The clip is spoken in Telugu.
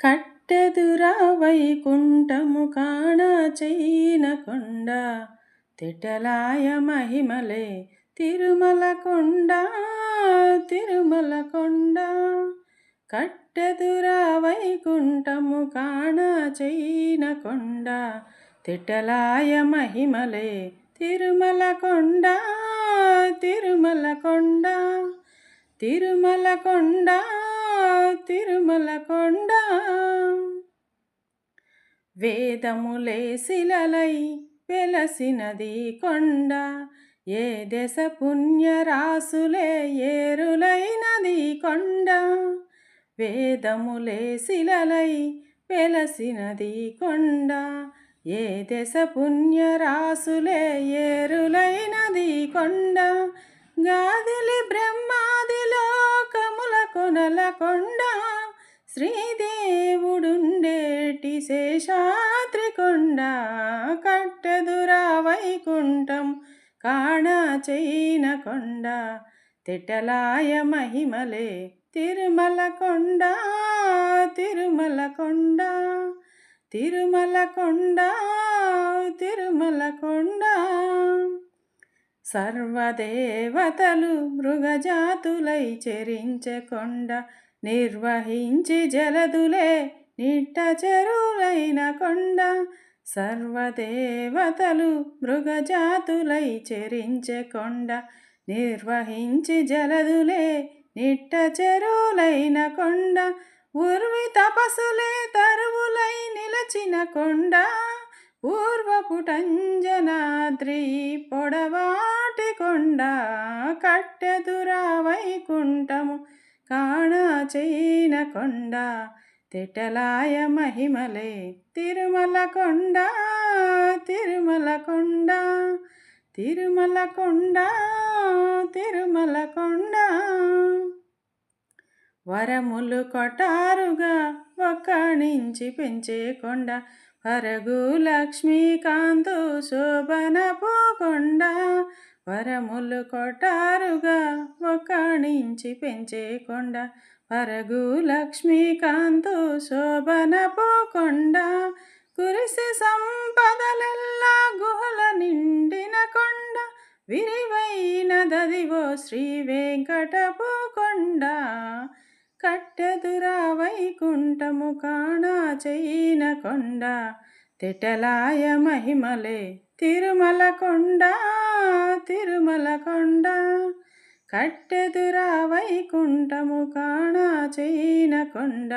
కట్టెదురా వైకుంఠము కాణ చైనకొండ తిటలాయ మహిమలే తిరుమల కొండ తిరుమల కొండ. కట్టెదురా వైకుంఠము కాణ చైనకొండ తిటలాయ మహిమలే తిరుమల కొండ తిరుమల కొండ తిరుమల కొండ తిరుమల కొండ. వేదములే శిలలై వెలసినది కొండ, ఏ దశ పుణ్యరాసులే ఏరులైనది కొండ. వేదములే శిలలై వెలసినది కొండ, ఏ దశ పుణ్యరాసులే ఏరులైనది కొండ. గాదిలి బ్రహ్మాది లోకముల కొనల కొండ, శ్రీదేవుడుండేటి శేషాద్రి కొండ. కట్టెదురా వైకుంఠం కాణ చైనకొండ తిటలాయ మహిమలే తిరుమల కొండ తిరుమల కొండ తిరుమల కొండ తిరుమల కొండ. సర్వదేవతలు మృగజాతులై చెరించె కొండ, నిర్వహించి జలదులే నిట్ట చెరువులైన కొండ. సర్వదేవతలు మృగజాతులై చెరించె కొండ, నిర్వహించి జలదులే నిట్ట చెరువులైన కొండ. ఉర్వి తపసులే తరువులై నిలచిన కొండ, పూర్వపుటంజనాద్రి పొడవాటి కొండ. కట్టెదురా వైకుంఠము కాణ చైనకొండ తిటలాయ మహిమలే తిరుమల కొండ తిరుమల కొండ తిరుమల కొండ తిరుమల కొండ. వరములు కొటారుగా ఒక్కణించి పెంచే కొండ, పరగు లక్ష్మీకాంతు శోభనపు కొండ. వరములు కొటారుగా ఒక్కణించి పెంచే కొండ, పరగు లక్ష్మీకాంతు శోభనపు కొండ. కురిసి సంపదలెల్లా గుహల నిండిన కొండ, విరివైనదదివో శ్రీ వెంకటపు కొండ. కట్టెదురా వైకుంఠము కాణ చైనకొండ తిటలాయ మహిమలే తిరుమల కొండ తిరుమల కొండ. కట్టెదురా వైకుంఠము కాణ చైనకొండ